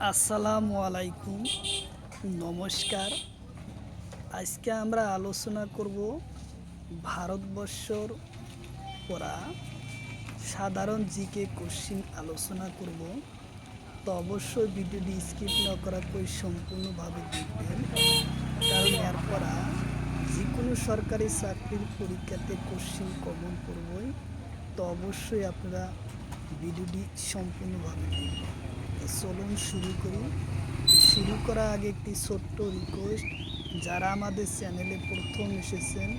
আসসালামু আলাইকুম, নমস্কার। আজকে আমরা আলোচনা করব ভারতবর্ষর পড়া সাধারণ জিকে কোশ্চিন আলোচনা করব। তো অবশ্যই ভিডিওটি স্কিপ না করা করে সম্পূর্ণভাবে দেখবেন, কারণ এর পড়া যে কোনো সরকারি চাকরির পরীক্ষাতে কোশ্চিন কমন করবই। তো অবশ্যই আপনারা ভিডিওটি সম্পূর্ণভাবে দেখবেন। তো চলুন শুরু করি। শুরু করার আগে একটি ছোট্ট রিকোয়েস্ট, যারা আমাদের চ্যানেলে প্রথম এসেছেন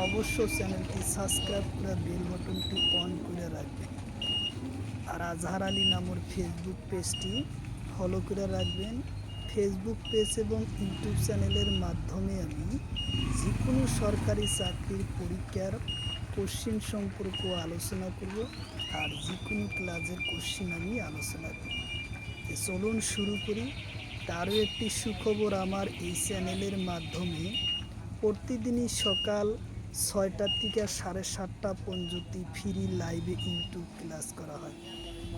অবশ্য চ্যানেলটি সাবস্ক্রাইব করে বেল বাটনটি অন করে রাখবেন। আর আজহার আলী নামের ফেসবুক পেজটি ফলো করে রাখবেন। ফেসবুক পেজ এবং ইউটিউব চ্যানেলের মাধ্যমে আমি যে কোনো সরকারি চাকরির পরীক্ষার কোশ্চিন সম্পর্কে আলোচনা করব, আর যে কোনো ক্লাসের কোশ্চিন আমি আলোচনা করব। চলুন শুরু করি। তারও একটি সুখবর, আমার এই চ্যানেলের মাধ্যমে প্রতিদিনই সকাল 6টা থেকে 7:30 পর্যন্ত ফ্রি লাইভে ইউটিউব ক্লাস করা হয়।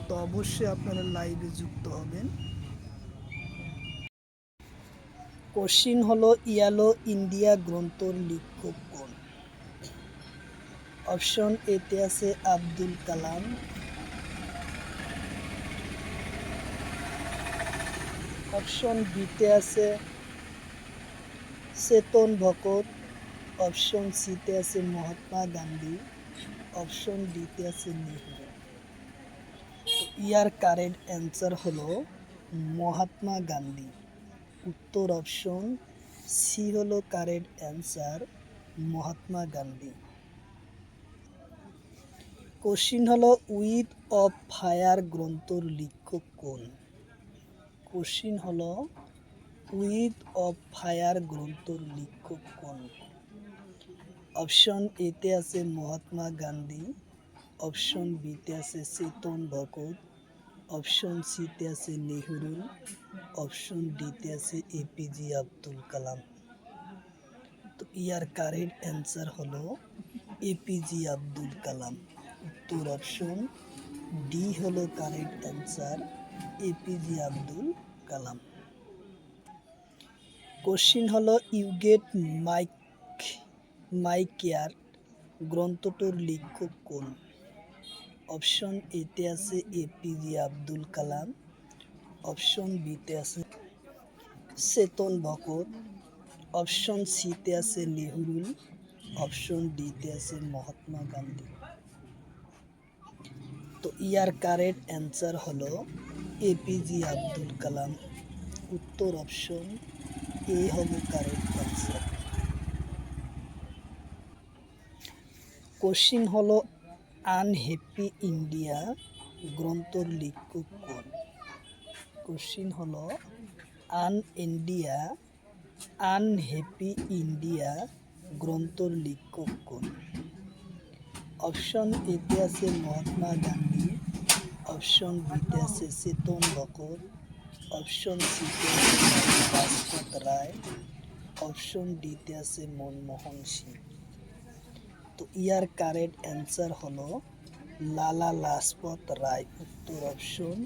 তো অবশ্যই আপনারা লাইভে যুক্ত হবেন। কোশ্চিন হলো ইয়েলো ইন্ডিয়া গ্রন্থর লেখক কোন? অপশন এতে আছে আব্দুল কালাম, অপশন বিতে আছে চেতন ভগত, অপশন সিতে আছে মহাত্মা গান্ধী, অপশন ডিতে আছে নেহরু। ইয়ার কারেক্ট অ্যান্সার হলো মহাত্মা গান্ধী। উত্তর অপশন সি হলো correct answer, Mahatma Gandhi. Question হলো উইথ অফ ফায়ার গ্রন্থর লেখক কোন? কোশ্চিন হলো উইথ অফ ফায়ার গ্রন্থর লেখক কোন? অপশন এতে আছে মহাত্মা গান্ধী, অপশন বিতে আছে চেতন ভগত, অপশন সিতে আছে নেহরু, অপশন ডিতে আছে এপিজে আব্দুল কালাম। তো ইয়ার কারেক্ট অ্যান্সার হলো এপিজে আব্দুল কালাম। উত্তর অপশন ডি হলো correct answer, APJ Abdul Kalam. Question হলো ইউ গেট মাই কেয়ার গ্রন্থটোর লেখক কোন? অপশন এতে আছে এপিজে আব্দুল কালাম, অপশন বিতে আছে চেতন ভগত, অপশন সিতে আছে নেহরু, অপশন ডিতে আছে মহাত্মা গান্ধী। তো ইয়ার কারেক্ট অ্যান্সার হলো এপিজে আব্দুল কালাম। উত্তর অপশন এ হবে কারেক্ট অ্যান্সার। কোশ্চিন হলো আনহ্যাপি ইন্ডিয়া গ্রন্থর লেখক কোন? কোশ্চিন হলো আনহ্যাপি ইন্ডিয়া গ্রন্থর লেখক কোন? অপশন এতে আছে মহাত্মা গান্ধী, অপশন বিতে আছে চেতন ভগত, অপশন সিতে আছে লাজপত রায়, অপশন ডিতে আছে মনমোহন সিং। তো ইয়ার কারেক্ট অ্যান্সার হলো লালা লাজপত রায়। উত্তর অপশন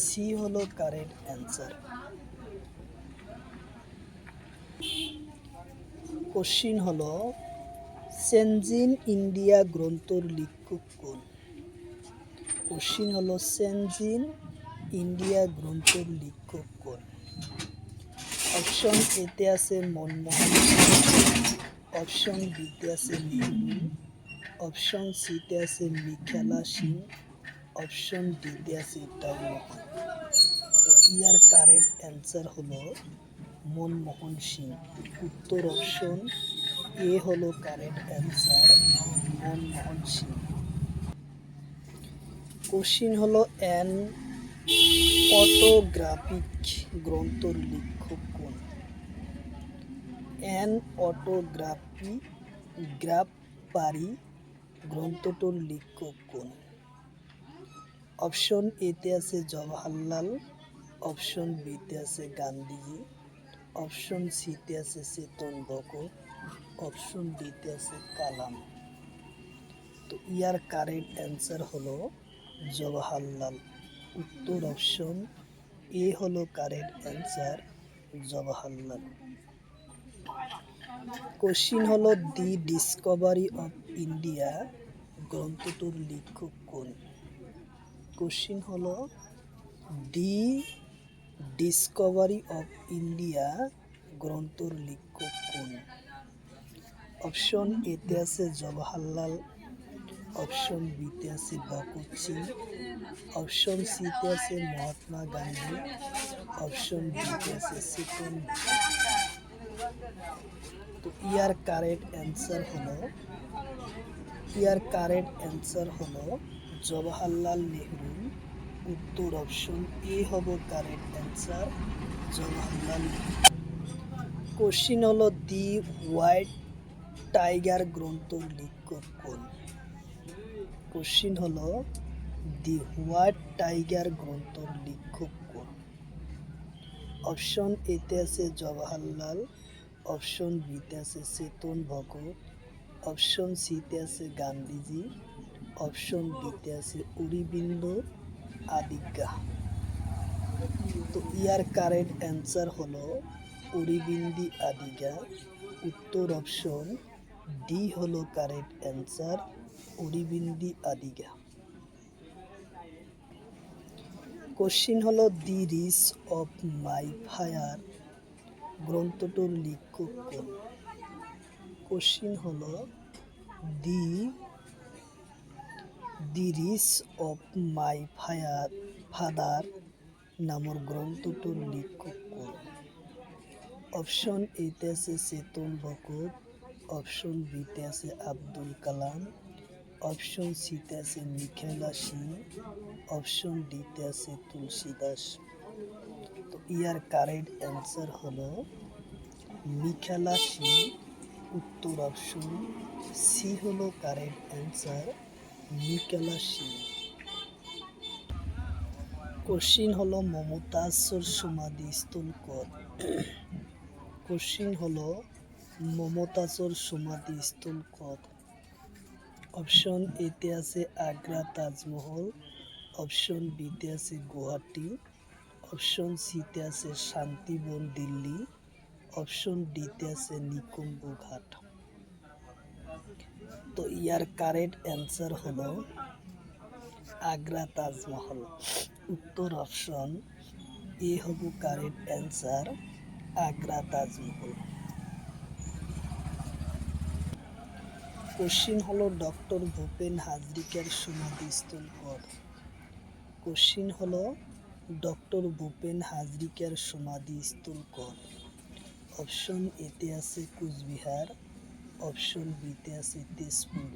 সি হলো কারেক্ট অ্যান্সার। কোশ্চিন হলো চেঞ্জিং ইন্ডিয়া গ্রন্থর লেখক কোন? কোশ্চিন হলো চেঞ্জিং ইন্ডিয়া গ্রন্থর লেখক কোন? অপশন এতে আছে মনমোহন সিং, অপশন বিতে আছে নেহরু, অপশন সিতে আছে মিখেলা সিং, অপশন ডিতে আছে টাউনকর। তো ইয়ার কারেক্ট অ্যান্সার হলো মনমোহন সিং। উত্তর অপশন এ হলো correct answer, Manmohan Singh. Question হলো অ্যান অটোগ্রাফিক গ্রন্থর লেখক কোন? অ্যান অটোগ্রাফারি গ্রন্থটোর লেখক কোন? অপশন এতে আছে জওহরলাল, অপশন বিতে আছে গান্ধীজি, অপশন সিতে আছে চেতন ভগত, অপশন ডিতে আছে কালাম। তো ইয়ার কারেক্ট অ্যান্সার হলো জওহরলাল। উত্তর অপশন এ হলো কারেক্ট অ্যান্সার, জওহরলাল। কোশ্চিন হলো দি ডিসকভারি অফ ইন্ডিয়া গ্রন্থটির লেখক কোন? কোশ্চিন হলো দি ডিসকভারি অফ ইন্ডিয়া গ্রন্থর লেখক কোন? অপশন এতে আছে জওহরলাল, অপশন বিতে আছে ভগৎ সিং, অপশন সিতে আছে মহাত্মা গান্ধী, অপশন ডিতে আছে চেতন ভগত। তো কারেক্ট অ্যান্সার হলো জওহরলাল নেহরু। উত্তর অপশন এ হবে correct answer, Jawaharlal Nehru. Question হলো দি হোয়াইট টাইগার গ্রন্থর লেখক কোন? কোশ্চিন হলো দি হোয়াইট টাইগার গ্রন্থর লেখক কোন? অপশন এতে আছে জওহরলাল, অপশন বিতে আছে চেতন ভগত, অপশন সিতে আছে গান্ধীজি, অপশন ডিতে আছে অরবিন্দ আদিগা। তো কারেক্ট অ্যান্সার হলো অরবিন্দ আদিগা। উত্তর অপশন ডি হলো correct answer, Aravind Adiga. Question হলো the rich of my fire গ্রন্থটির লেখক কোন? কোশ্চিন হলো the rich of my father নামক গ্রন্থটির লেখক কোন? অপশন এতে আছে চেতন ভগত, অপশন বিতে আছে আব্দুল কালাম, অপশন সিতে আছে মিখেলা সিং, অপশন ডিতে আছে তুলসীদাস। তো কারেক্ট অ্যান্সার হলো মিখেলা সিং। উত্তর অপশন সি হলো কারেক্ট অ্যান্সার, মিখেলা সিং। কোশ্চিন হলো মমতাজের সমাধিস্থল কোন? কোশ্চিন হলো মমতাজের সমাধিস্থল কোন? অপশন এতে আছে আগ্রা তাজমহল, অপশন বিতে আছে গুয়াহাটি, অপশন সিতে আছে শান্তিবন দিল্লি, অপশন ডিতে আছে নিকুম্ব ঘাট। তো কারেক্ট অ্যান্সার হলো আগ্রা তাজমহল। উত্তর অপশন এ হবো correct answer, Agra Taj Mahal. Question হলো ডক্টর ভূপেন হাজরিকার সমাধিস্থল কোন? কোশ্চিন হলো ডক্টর ভূপেন হাজরিকার সমাধিস্থল কোন? অপশন এতে আছে কুচবিহার, অপশন বিতে আছে তেজপুর,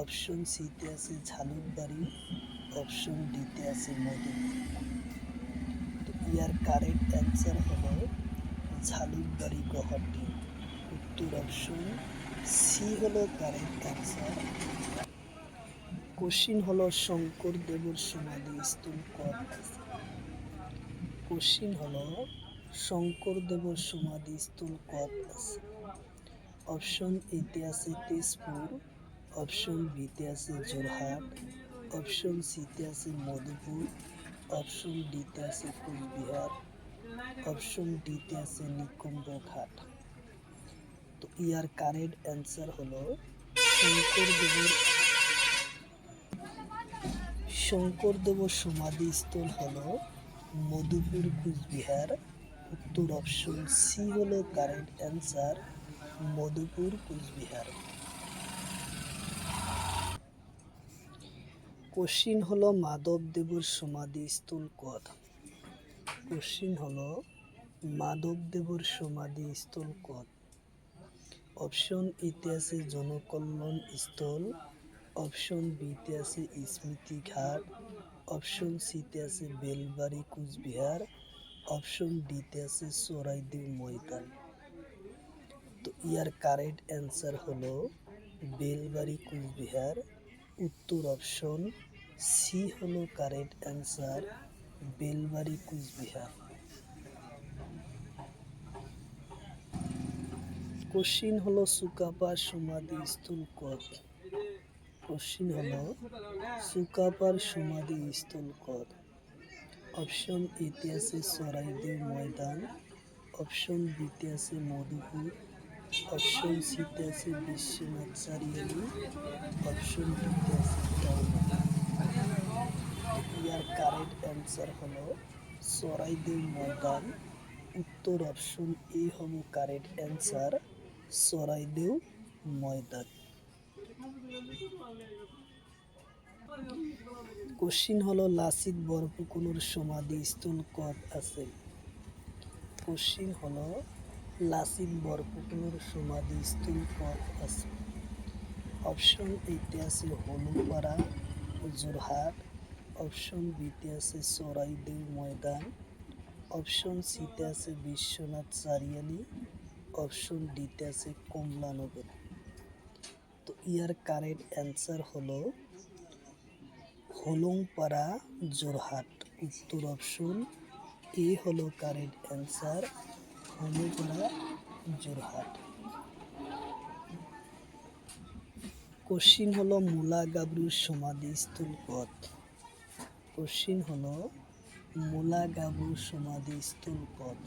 অপশন সিতে আছে ঝালুকবাড়ি, অপশন ডিতে আছে মধুপুর। তো কারেক্ট অ্যান্সার হলো ঝালুকবাড়ি গুয়াহাটি। উত্তর অপশন সি হলো কারেক্ট অ্যান্সার। কোশ্চিন হলো শঙ্করদেবের সমাধিস্থল কোন? কোশ্চিন হলো শঙ্করদেবের সমাধিস্থল কোন আছে? অপশন এতে আছে তেজপুর, অপশন বিতে আছে যোরহাট, অপশন সিতে আছে মধুপুর, অপশন ডিতে আছে কুচবিহার, অপশন ডিতে আছে নিকুম্ব ঘাট। তো কারেক্ট অ্যান্সার হলো শঙ্করদেবের সমাধিস্থল হলো মধুপুর, কুচবিহার। উত্তর অপশন সি হলো correct answer, Madhupur, Cooch Behar. Question হলো মাধবদেবের সমাধিস্থল কোন? কোশ্চিন হলো মাধবদেবের সমাধিস্থল কোন? অপশন এতে আছে জনকল্যাণ স্থল, অপশন বিতে আছে স্মৃতি ঘাট, অপশন সিতে আছে বেলবাড়ি কুচবিহার, অপশন ডিতে আছে চরাইদেও ময়দান। তো কারেক্ট অ্যান্সার হলো বেলবাড়ি কুচবিহার। উত্তর অপশন সি হলো correct answer, Belbari Cooch Behar. Question হলো সুকাপার সমাধিস্থল কোন? কোশ্চিন হলো সুকাপার সমাধিস্থল কোন? অপশন এতে আছে চরাইদেউ ময়দান, অপশন বিতে আছে মধুপুর, অপশন সিতে আছে বিশ্বনাথ চারিয়ালি, অপশন ডিতে আছে টাউন। ইয়ার কারেক্ট অ্যান্সার হলো চরাইদেউ ময়দান। উত্তর অপশন এ হলো কারেক্ট অ্যান্সার, চরাইদেউ ময়দান। কোশ্চিন হলো লাসিত বরফুকনের সমাধিস্থল কত আছে? কোশ্চিন হলো লাসিত বরফুকনের সমাধিস্থল কত আছে? অপশন এতে আছে হলুপাড়া যোরহাট, অপশন বিতে আছে চরাইদেউ ময়দান, অপশন সিতে আছে বিশ্বনাথ চারিয়ালি, অপশন ডিতে আছে কমলানগর। তো ইয়ার কারেক্ট অ্যান্সার হলো হলংপাড়া যোরহাট। উত্তর অপশন এ হলো কারেক্ট অ্যান্সার, হলংপাড়া যোরহাট। কোশ্চিন হলো মুলা গাবরুর সমাধিস্থল কত? কোশ্চিন হলো মুলা গাবরুর সমাধিস্থল কত?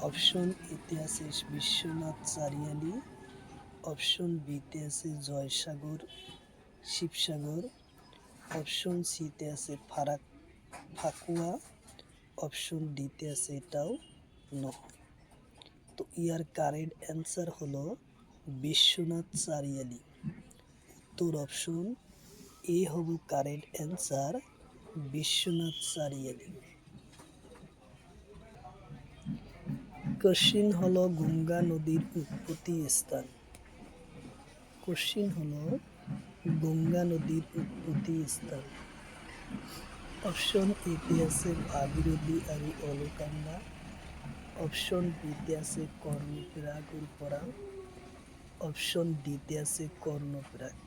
অপশন এতে আছে বিশ্বনাথ চারিয়ালি, অপশন বিতে আছে জয়সাগর শিবসাগর, অপশন সিতে আছে ফাকুয়া, অপশন ডিতে আছে এটাও নয়। তো ইয়ার কারেক্ট অ্যান্সার হলো বিশ্বনাথ চারিয়ালি। উত্তর অপশন এ হবো কারেক্ট অ্যান্সার, বিশ্বনাথ চারিয়ালি। কোশ্চিন হলো গঙ্গা নদীর উৎপত্তি স্থান। কোশ্চিন হলো গঙ্গা নদীর উৎপত্তি স্থান। অপশন এতে আছে ভাগীরথী আর অলকানন্দা, অপশন বিতে আছে কর্ণপ্রয়াগ উরপড়া, অপশন ডিতে আছে কর্ণপ্রয়াগ।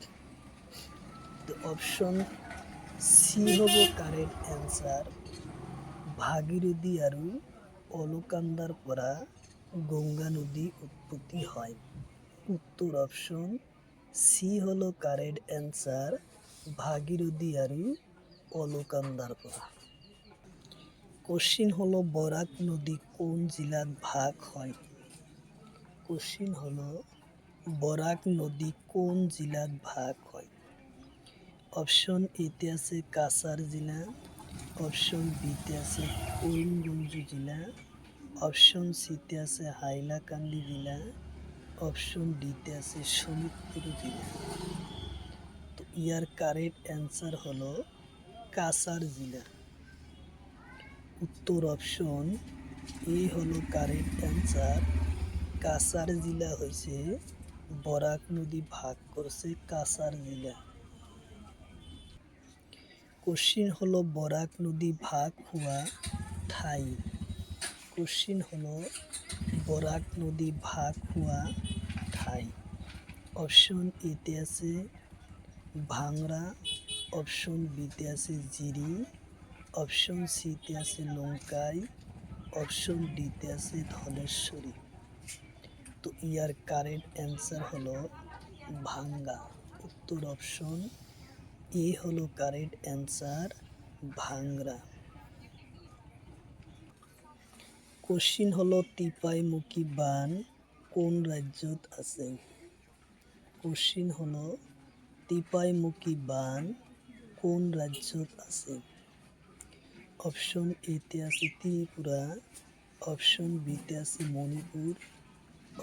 তো অপশন সি হব কারেক্ট অ্যান্সার, ভাগীরথী আর অলকানন্দার পরা গঙ্গা নদী উৎপত্তি হয়। উত্তর অপশন সি হলো কারেক্ট অ্যান্সার, ভাগীরথী আর অলকানন্দার পরা। কোশ্চিন হলো বরাক নদী কোন জেলার ভাগ হয়? কোশ্চিন হলো বরাক নদী কোন জেলার ভাগ হয়? অপশন এতে আছে কাছাড় জেলা, অপশন বিতে আছে করিমগঞ্জ জেলা, অপশন সিতে আছে হাইলাকান্দি জেলা, অপশন ডিতে আছে শোনিতপুর জেলা। তো ইয়ার কারেক্ট অ্যান্সার হলো কাছাড় জেলা। উত্তর অপশন এ হলো কারেক্ট অ্যান্সার, কাছাড় জেলা হয়েছে বরাক নদী ভাগ করছে কাছাড় জেলা। কোশ্চিন হলো বরাক নদী ভাগ হওয়া ঠাই। কোশ্চিন হলো বরাক নদী ভাগ হওয়া ঠাই। অপশন এতে আছে ভাংড়া, অপশন বিতে আছে জিরি, অপশন সিতে আছে লঙ্কাই, অপশন ডিতে আছে ধলেশ্বরী। তো ইয়ার কারেক্ট অ্যান্সার হলো ভাঙ্গা। উত্তর অপশন এ হলো কারেক্ট অ্যান্সার, ভাংড়া। কোশ্চিন হলো টিপাইমুখী বান কোন রাজ্যত আছে? কোশ্চিন হলো টিপাইমুখী বান কোন রাজ্যত আছে? অপশন এতে আছে ত্রিপুরা, অপশন বিতে আছে মণিপুর,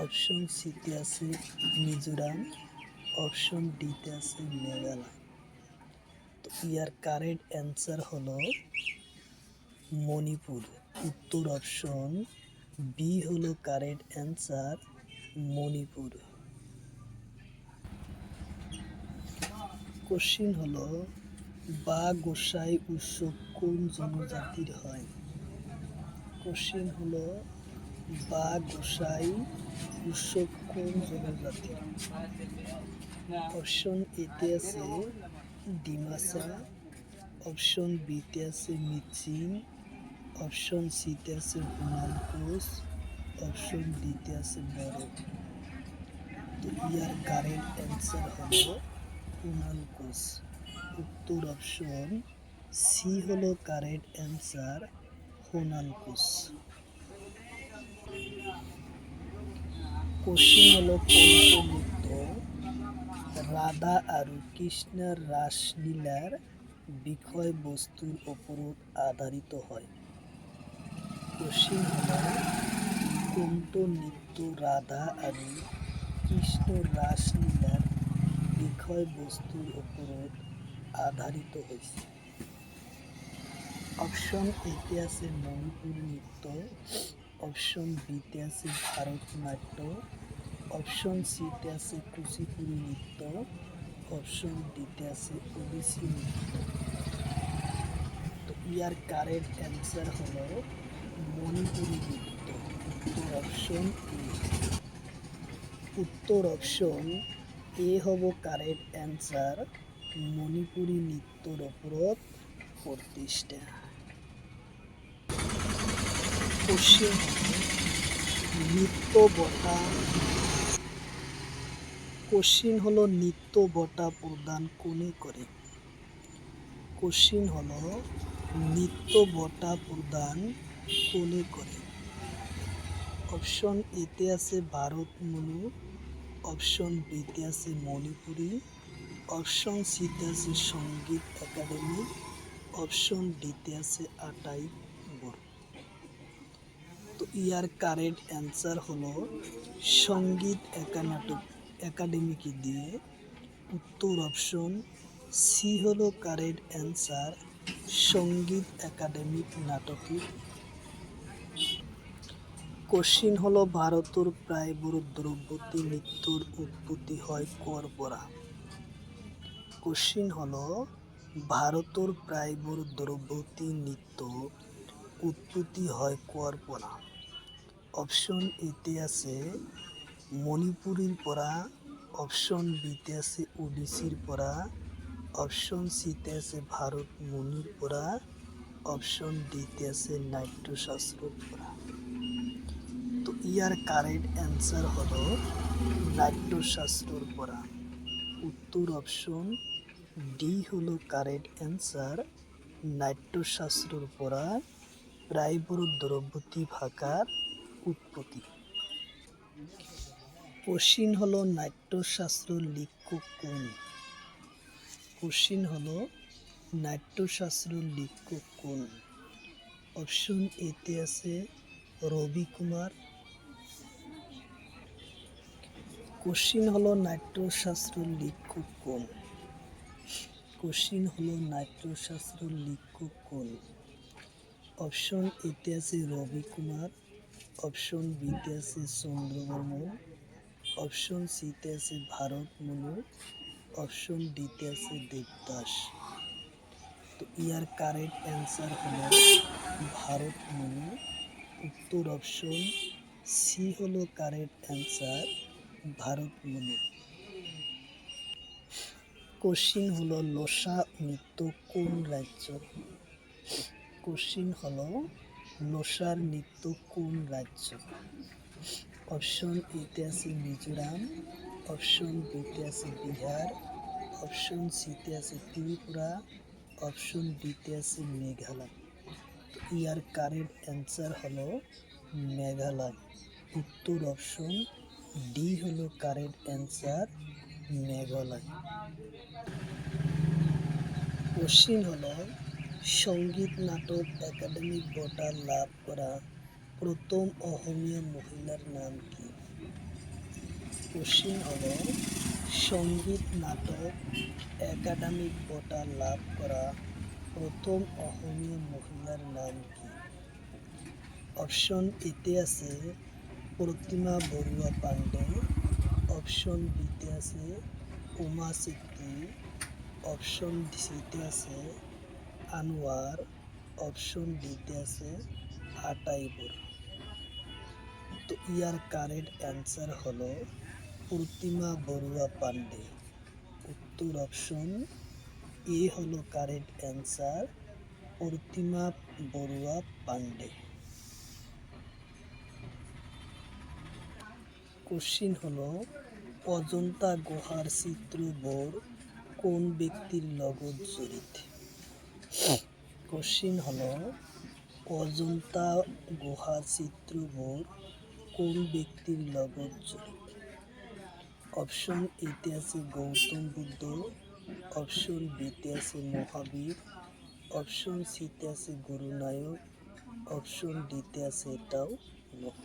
অপশন সিতে আছে মিজোরাম, অপশন ডিতে আছে মেঘালয়। তো ইয়ার কারেক্ট অ্যান্সার হলো মণিপুর। উত্তর অপশন বি হলো কারেক্ট অ্যান্সার, মণিপুর। কোশ্চিন হলো বা গোসাই উৎসব কোন জনজাতির হয়? কোশ্চিন হলো বা গোসাই উৎসব কোন জনজাতির? অপশন এতে আছে ডিমাসা, অপশন বিতে আছে মিচিং, অপশন সিতে আছে হুনান কোচ, অপশন ডিতে আছে বড়ো। তো ইয়ার কারেক্ট অ্যান্সার হলো হুনান কোচ। উত্তর অপশন সি হলো কারেক্ট অ্যান্সার হোনালকুস। কোশ্চিন হলো কোনটো নৃত্য রাধা আর কৃষ্ণের রাসলীলার বিষয়বস্তুর ওপর আধারিত হয়। কোশ্চিন হলো কোনটো নৃত্য রাধা আর কৃষ্ণ রাসলীলার বিষয়বস্তুর ওপর আধারিত হয়েছে। অপশন এতে আছে মণিপুর নৃত্য, অপশন বিতে আছে ভারতনাট্য, অপশন সিতে আছে কুচিপুড়ি নৃত্য, অপশন ডিতে আছে ওড়িশি নৃত্য। তো ইয়ার কারেক্ট অ্যান্সার হলো মণিপুরি নৃত্য। উত্তর অপশন এ। উত্তর অপশন এ হব কারেক্ট অ্যান্সার মণিপুরি নৃত্যর ওপরত প্রতিষ্ঠা। কোশ্চিন নৃত্য বঁটা। কোশ্চিন হলো নৃত্য বঁটা প্রদান কোনে করে? কোশ্চিন হলো নৃত্য বঁটা প্রদান কোনে করে? অপশন এতে আছে ভারত মনু, অপশন বিতে আছে মণিপুরি, অপশন সিতে আছে সঙ্গীত একাডেমি, অপশন ডিতে আছে আটাই বড়। তো ইয়ার কারেক্ট অ্যান্সার হলো সঙ্গীত একাডেমিকে দিয়ে। উত্তর অপশন সি হলো কারেক্ট অ্যান্সার সঙ্গীত একাডেমিক নাটকের। কোশ্চিন হলো ভারতের প্রায় বড় দ্রৌপদী নৃত্যর উৎপত্তি হয় কর পরা? কোশ্চিন হলো ভারতের প্রায় বড় দ্রৌপদী নৃত্য উৎপত্তি হয় কর পরা? অপশন এতে আছে মণিপুরীর পরা, অপশন বিতে আছে ওড়িশির পরা, অপশন সিতে আছে ভারত মণির পরা, অপশন ডিতে আছে নাট্যশাস্ত্রর পরা। তো ইয়ার কারেক্ট অ্যান্সার হলো নাট্যশাস্ত্রর পরা। উত্তর অপশন ডি হলো কারেক্ট অ্যান্সার নাট্যশাস্ত্রর পরা প্রায়বড় দ্রৌপদী ভাষার উৎপত্তি। কোশ্চিন হলো নাট্যশাস্ত্র লেখক কোন? কোশ্চিন হলো নাট্যশাস্ত্র লেখক কোন? অপশন এতে আছে রবি কুমার। কোশ্চিন হলো নাট্যশাস্ত্র লেখক কোন? কোশ্চিন হলো নাট্যশাস্ত্র লেখক কোন? অপশন এতে আছে রবি কুমার, অপশন বিতে আছে চন্দ্রবর্মন, অপশন সিতে আছে ভারত মনু, অপশন ডিতে আছে দেবদাস। তো ইয়ার কারেক্ট অ্যান্সার হলো ভারত মনু। উত্তর অপশন সি হলো correct answer Bharat Manu. Question হলো লোসা নৃত্য কোন রাজ্যর? কোশ্চিন হলো লোসার নৃত্য কোন রাজ্য? অপশন এতে আছে মিজোরাম, অপশন বিতে আছে বিহার, অপশন সিতে আছে ত্রিপুরা, অপশন ডিতে আছে মেঘালয়। তো ইয়ার কারেক্ট অ্যান্সার হলো মেঘালয়। উত্তর অপশন ডি হলো কারেক্ট অ্যান্সার মেঘালয়। কোশ্চিন হলো সঙ্গীত নাটক একাডেমি বঁটা লাভ করা প্রথম অসমীয়া মহিলার নাম কি? কোশ্চিন হলো সঙ্গীত নাটক একাডেমি বঁটা লাভ করা প্রথম অসমীয়া মহিলার নাম কি? অপশন এতে আছে প্রতিমা বড়ুয়া পাণ্ডে, অপশন বিতে আছে উমা চেত্রী, অপশন সিতে আছে আনোয়ার, অপশন ডিতে আছে আটাই বড়। তো ইয়ার কারেক্ট অ্যান্সার হলো প্রতিমা বড়ুয়া পাণ্ডে। উত্তর অপশন এ হলো কারেক্ট অ্যান্সার প্রতিমা বড়ুয়া পাণ্ডে। কোশ্চিন হলো অজন্তা গুহার চিত্র বোর্ড কোন ব্যক্তির লগত জড়িত? কোশ্চিন হলো অজন্তা গুহা চিত্রবোর্ড কোন ব্যক্তির লগত জড়িত? অপশন এতে আছে গৌতম বুদ্ধ, অপশন বিতে আছে মহাবীর, অপশন সিতে আছে গুরু নায়ক, অপশন ডিতে আছে এটাও নয়।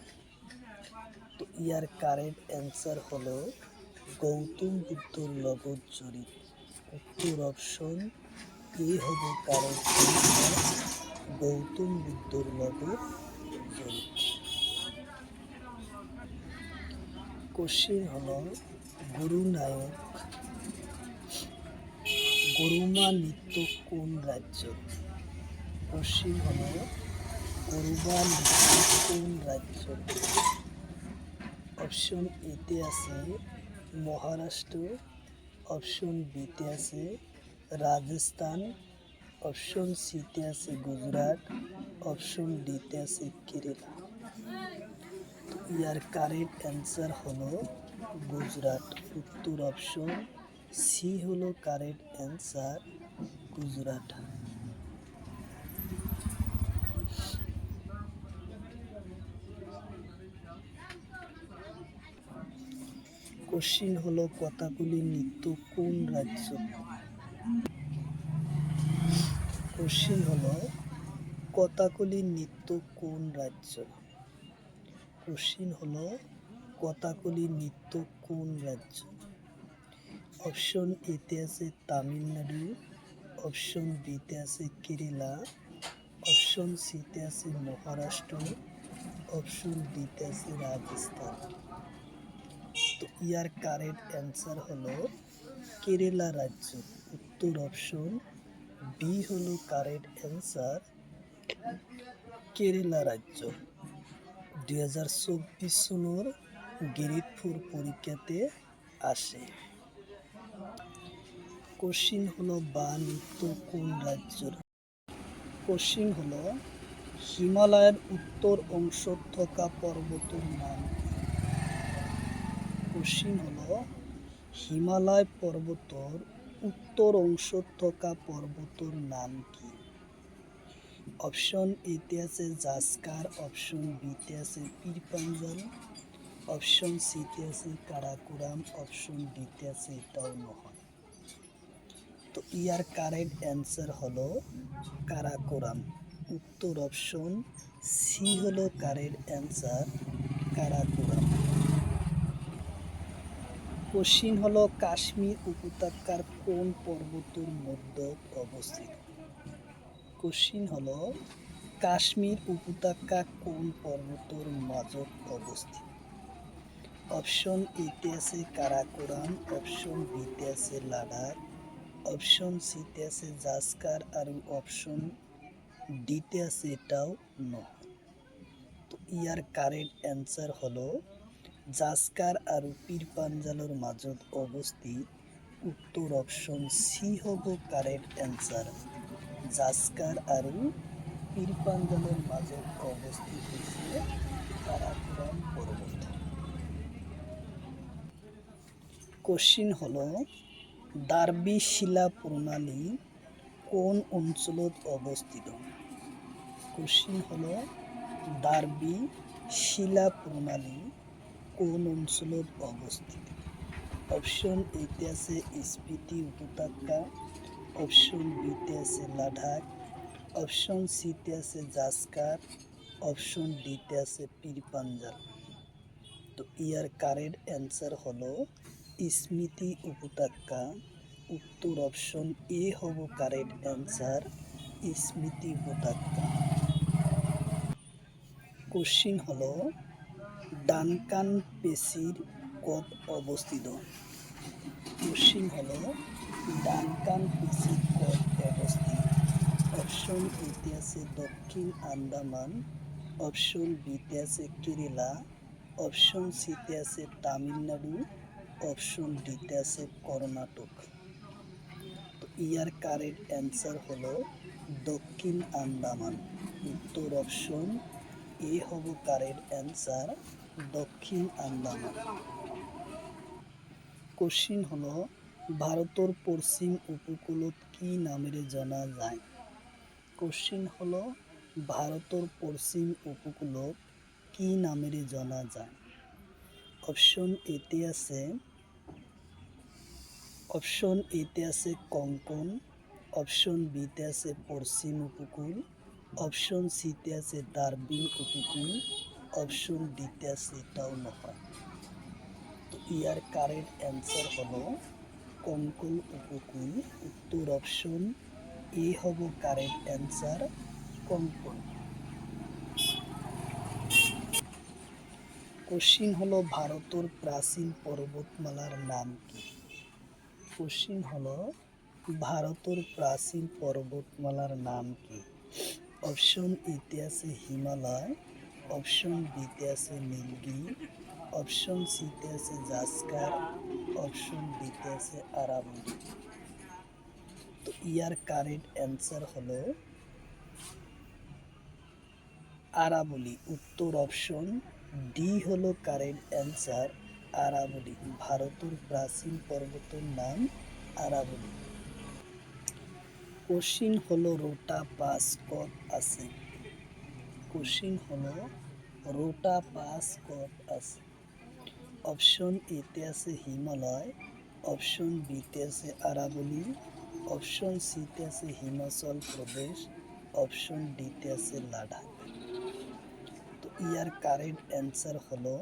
তো ইয়ার কারেক্ট অ্যান্সার হলো গৌতম বুদ্ধর লগত জড়িত। উত্তর অপশন এ হবে কারেক্ট অ্যান্সার, গৌতম বুদ্ধর লগত জড়িত। কোশ্চিন হলো গুরু নায়ক গরুমা নৃত্য কোন রাজ্য? কোশ্চিন হলো গরুমা নৃত্য কোন রাজ্য? অপশন এতে আছে মহারাষ্ট্র, অপশন বিতে আছে রাজস্থান, অপশন সিতে আছে গুজরাট, অপশন ডিতে আছে কেরালা। ইয়ার কারেক্ট অ্যান্সার হলো গুজরাট। উত্তর অপশন সি হলো কারেক্ট অ্যান্সার, গুজরাট। কোশ্চিন হলো কথাকলি নৃত্য কোন রাজ্য? কোশ্চিন হলো কথাকলি নৃত্য কোন রাজ্য? কোশ্চিন হলো কথাকলি নৃত্য কোন রাজ্য? অপশন এতে আছে তামিলনাড়ু, অপশন বিতে আছে কেরালা, অপশন সিতে আছে মহারাষ্ট্র, অপশন ডিতে আছে রাজস্থান। তো ইয়ার কারেক্ট অ্যান্সার হলো কেরালা রাজ্য। উত্তর অপশন বি হলো কারেক্ট অ্যান্সার, কেরালা রাজ্য। 2024 সনের গ্রেড 4 পরীক্ষাতে আসে। কোশ্চিন হলো বা নৃত্য কোন রাজ্যের? কোশ্চিন হলো হিমালয়ের উত্তর অংশ থকা পর্বতের নাম কি? কোশ্চিন হলো হিমালয় পর্বতের উত্তর অংশ থকা পর্বতের নাম কি? অপশন এতে আছে জাস্কার, অপশন বিতে আছে পীরপাঞ্জাল, অপশন সিতে আছে কারাকোরাম, অপশন ডিতে আছে এটাও নহয়। তো ইয়ার কারেক্ট অ্যান্সার হলো কারাকোরাম। উত্তর অপশন সি হলো কারেক্ট অ্যান্সার, কারাকোরাম। কোশ্চিন হলো কাশ্মীর উপত্যকার কোন পর্বতের মধ্যে অবস্থিত? কোশ্চিন হলো কাশ্মীর উপত্যকা কোন পর্বতের মাঝত অবস্থিত? অপশন এতে আছে কারাকোরাম, অপশন বিতে আছে লাদাখ, অপশন সিতে আছে জাস্কার আর অপশন ডিতে আছে এটাও নয়। তো ইয়ার কারেক্ট অ্যান্সার হলো জাস্কার আর পীরপাঞ্জালের মাঝত অবস্থিত। উত্তর অপশন সি হব কারেক্ট অ্যান্সার, জাস্কার আর পীরপাঞ্জালের মাঝত অবস্থিত হচ্ছে কারাকোরাম পর্বত। কোশ্চিন হলো ডার্বি শিলা প্রণালী কোন অঞ্চলত অবস্থিত? কোশ্চিন হলো ডার্বি শিলা প্রণালী কোন অঞ্চলত অবস্থিত? অপশন এতে আছে স্পিতি উপত্যকা, অপশন বিতে আছে লাদাখ, অপশন সিতে আছে জাস্কার, অপশন ডিতে আছে পীরপাঞ্জাল। তো ইয়ার কারেক্ট অ্যান্সার হলো স্মৃতি উপত্যকা। উত্তর অপশন এ হব কারেক্ট অ্যান্সার, স্মৃতি উপত্যকা। কোশ্চিন হলো ডানকান পেসির কত অবস্থিত? কোশ্চিন হলো ডানকান পেসির কত অবস্থিত? অপশন এতে আছে দক্ষিণ আন্দামান, অপশন বিতে আছে কেরালা, অপশন সিতে আছে তামিলনাড়ু, অপশন ডিতে আছে কর্ণাটক। তো ইয়ার কারেক্ট অ্যান্সার হলো দক্ষিণ আন্দামান। উত্তর অপশন এ হব কারেক্ট অ্যান্সার, দক্ষিণ আন্দামান। কোশ্চিন হলো ভারতের পশ্চিম উপকূলত কি নামেরে জানা যায়? কোশ্চিন হলো ভারতের পশ্চিম উপকূলত কি নামেরে জানা যায়? অপশন এতে আছে কঙ্কন, অপশন বিতে আছে পশ্চিম উপকূল, অপশন সিতে আছে ডারবিন উপকূল, অপশন ডিতে আছে এটাও নহয়। তো ইয়ার কারেক্ট অ্যান্সার হলো কঙ্কন উপকূল। উত্তর অপশন এ হব কারেক্ট অ্যান্সার, কঙ্কন। কোশ্চিন হলো ভারতের প্রাচীন পর্বতমালার নাম কি? কোশ্চিন হলো ভারতের প্রাচীন পর্বতমালার নাম কি? অপশন এতে আছে হিমালয়, অপশন বিতে আছে নীলগিরি, অপশন সিতে আছে জাসকার, অপশন ডিতে আছে আরাবলি। তো ইয়ার কারেক্ট অ্যান্সার হলো আরাবলি। উত্তর অপশন ডি হলো কারেক্ট অ্যান্সার, আরাবলি। ভারতের প্রাচীন পর্বতের নাম আরাবলি। কোশ্চিন হলো রোটা পাস কত আছে? কোশ্চিন হলো রোটা পাস কত আছে? অপশন এতে আছে হিমালয়, অপশন বিতে আছে আরাবলি, অপশন সিতে আছে হিমাচল প্রদেশ, অপশন ডিতে আছে লাদাখ। তো ইয়ার কারেক্ট অ্যান্সার হলো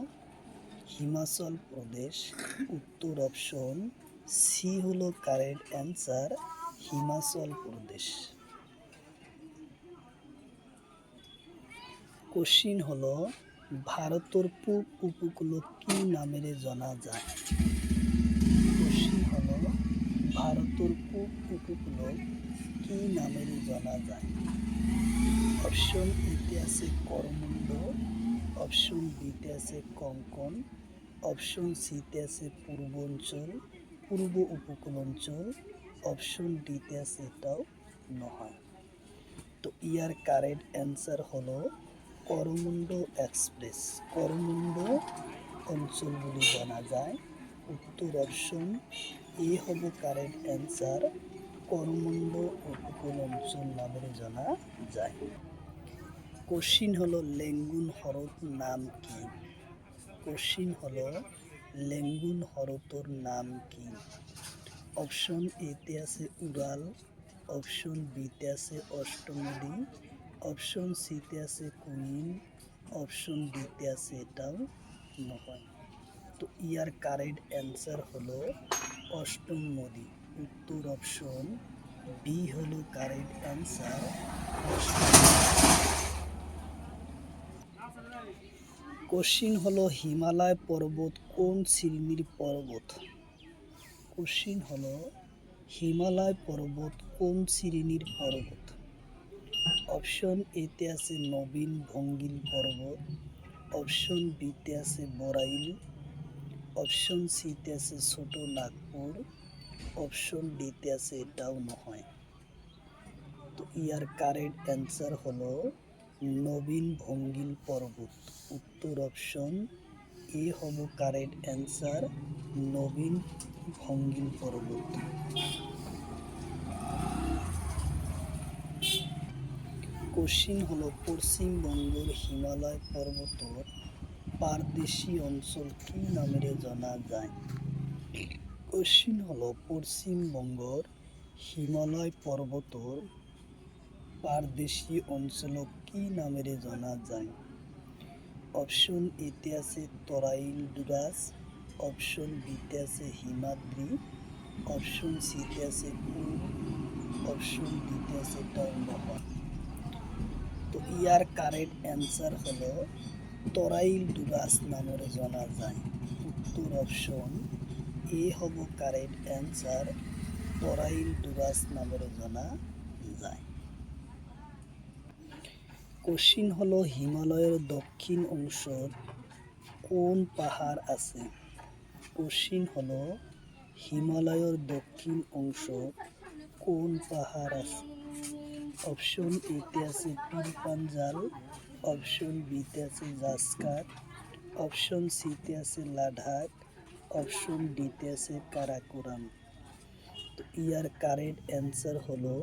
হিমাচল প্রদেশ। উত্তর অপশন সি হলো correct answer, Himachal Pradesh. Question হলো ভারতের পূব উপকূলত কি নামেরে জানা যায়? কোশ্চিন হলো ভারতের পূব উপকূলত কি নামেরে জানা যায়? অপশন এতে আছে করমুণ্ড, অপশন বিতে আছে কঙ্কন, অপশন সিতে আছে পূর্বাঞ্চল, পূর্ব উপকূল অঞ্চল, অপশন ডিতে আছে এটাও নহয়। তো ইয়ার কারেক্ট অ্যান্সার হলো করমুণ্ড এক্সপ্রেস। করমুণ্ড অঞ্চল বলে জানা যায়। উত্তর অপশন এ হব কারেক্ট অ্যান্সার, করমুণ্ড উপকূল অঞ্চল নামেরে জানা যায়। কোশ্চিন হলো লেঙ্গুন হ্রদ নাম কি? কোশ্চিন হলো লেঙ্গুন হ্রদর নাম কি? অপশন এতে আছে উড়াল, অপশন বিতে আছে অষ্টমুদি, অপশন সিতে আছে কুইন, অপশন ডিতে আছে এটাও নহয়। তো ইয়ার কারেক্ট অ্যান্সার হলো অষ্টম নদী। উত্তর অপশন বি হলো কারেক্ট অ্যান্সার, অষ্টম। কোশ্চিন হলো হিমালয় পর্বত কোন শ্রেণীর পর্বত? কোশ্চিন হলো হিমালয় পর্বত কোন শ্রেণীর পর্বত? অপশন এতে আছে নবীন ভঙ্গিল পর্বত, অপশন বিতে আছে বরাইল, অপশন সিতে আছে ছোট নাগপুর, অপশন ডিতে আছে এটাও নহয়। তো ইয়ার কারেক্ট অ্যান্সার হলো নবীন ভঙ্গিল পর্বত। উত্তর অপশন এ হব কারেক্ট অ্যান্সার, নবীন ভঙ্গিল পর্বত। কোশ্চিন হলো পশ্চিমবঙ্গের হিমালয় পর্বতর পাদদেশী অঞ্চল কি নামেরে জানা যায়? কোশ্চিন হলো পশ্চিমবঙ্গের হিমালয় পর্বতর পাদদেশী অঞ্চল কি নামেরে জানা যায়? অপশন এতে আছে তরাইল ডুরাস, অপশন বিতে আছে হিমাদ্রি, অপশন সিতে আছে কুল, অপশন ডিতে আছে টাউনবাহা। তো ইয়ার কারেক্ট অ্যান্সার হলো তরাইল ডুরাস নামেরে জানা যায়। উত্তর অপশন এ হব কারেক্ট অ্যান্সার, তরাইল ডুরাস নামেরে জানা যায়। কোশ্চিন হলো হিমালয়ের দক্ষিণ অংশত কোন পাহাড় আছে? কোশ্চিন হলো হিমালয়ের দক্ষিণ অংশত কোন পাহাড় আছে? অপশন এতে আছে পীর পাঞ্জাল, অপশন বিতে আছে জাসকার, অপশন সিতে আছে লাদাখ, অপশন ডিতে আছে কারাকোরাম। তো ইয়ার কারেক্ট অ্যান্সার হলো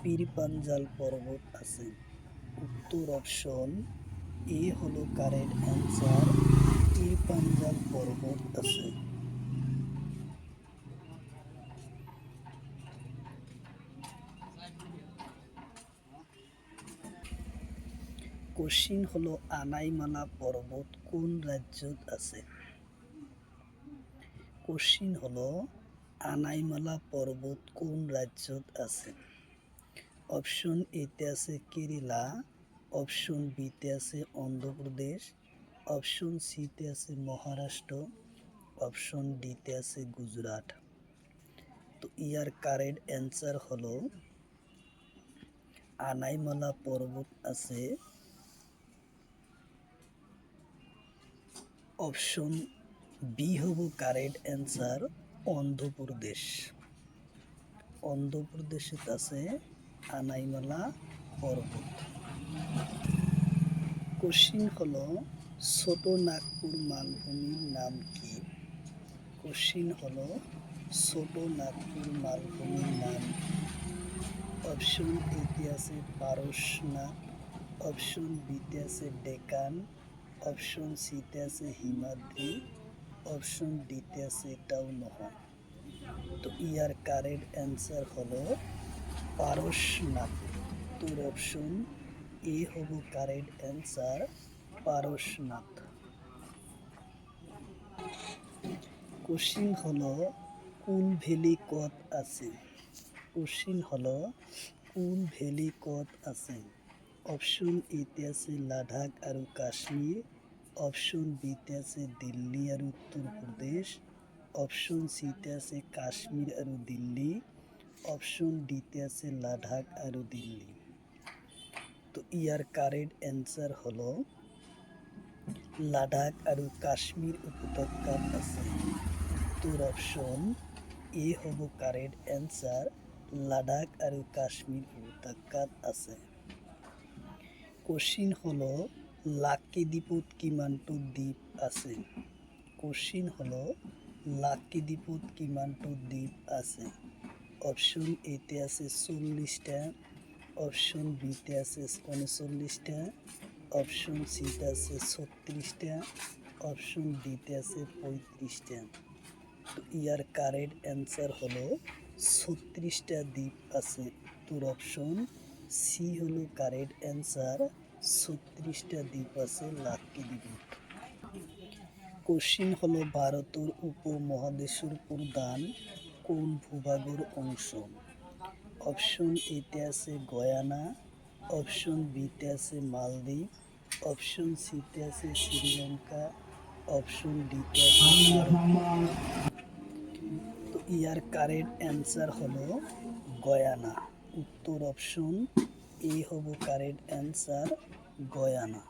পীর পাঞ্জাল পর্বত আছে? উত্তর অপশন এ হলো কারেক্ট অ্যান্সার, পীর পাঞ্জাল পর্বত আছে। কোশ্চিন হলো আনাইমালা পর্বত কোন রাজ্যত আছে? কোশ্চিন হলো আনাইমালা পর্বত কোন রাজ্যত আছে? অপশন এতে আছে কেরালা, অপশন বিতে আছে অন্ধ্রপ্রদেশ, অপশন সিতে আছে মহারাষ্ট্র, অপশন ডিতে আছে গুজরাট। তো ইয়ার কারেক্ট অ্যান্সার হলো আনাইমালা পর্বত আছে অপশন বি হব কারেক্ট অ্যান্সার, অন্ধ্রপ্রদেশ। অন্ধ্রপ্রদেশে আছে আনাইমালা পর্বত। কোশ্চিন হলো ছোট নাগপুর মালভূমির নাম কি? কোশ্চিন হলো ছোট নাগপুর মালভূমির নাম কি? অপশন এতে আছে পারশনাথ, অপশন বিতে আছে ডেকান, অপশন সিতে আছে হিমাদ্রি, অপশন ডিতে আছে টাউনহা। তো ইয়ার কারেক্ট অ্যান্সার হলো পারশনাথ। তোর অপশন এ হব কারেক্ট অ্যান্সার, পারশনাথ। কোশ্চিন হলো কুল ভ্যালি কত আছে? কোশ্চিন হলো কুল ভ্যালি কত আছে? অপশন এতে আছে লাদাখ আর কাশ্মীর, অপশন বিতে আছে দিল্লি আর উত্তরপ্রদেশ, অপশন সিতে আছে কাশ্মীর আর দিল্লি, অপশন ডিতে আছে লাদাখ আর দিল্লি। তো ইয়ার কারেক্ট অ্যান্সার হলো লাদাখ আর কাশ্মীর উপত্যকাত আছে। উত্তর অপশন এ হব কারেক্ট অ্যান্সার, লাদাখ আর কাশ্মীর উপত্যকাত আছে। কোশ্চিন হলো লাক্ষাদ্বীপত কিমানটো দ্বীপ আছে? কোশ্চিন হলো লাক্ষাদ্বীপত কিমানটো দ্বীপ আছে? অপশন এতে আছে 40টা, অপশন বিতে আছে 39টা, অপশন সিতে আছে 36টা, অপশন ডিতে আছে 35টা। তো ইয়ার কারেক্ট অ্যান্সার হলো 36টা দ্বীপ আছে। তোর অপশন সি হলো কারেক্ট অ্যান্সার, 36টা দ্বীপ আছে লাক্ষাদ্বীপত। কোশ্চিন হলো ভারতের উপমহাদেশের প্রধান কোন ভূভাগের অংশ? অপশন এতে আছে গয়ানা, অপশন বিতে আছে মালদ্বীপ, অপশন সিতে আছে শ্রীলঙ্কা, অপশন ডিতে আছে ভারত। তো ইয়ার কারেক্ট অ্যান্সার হলো গয়ানা। উত্তর অপশন এ হব কারেক্ট অ্যান্সার, গয়ানা।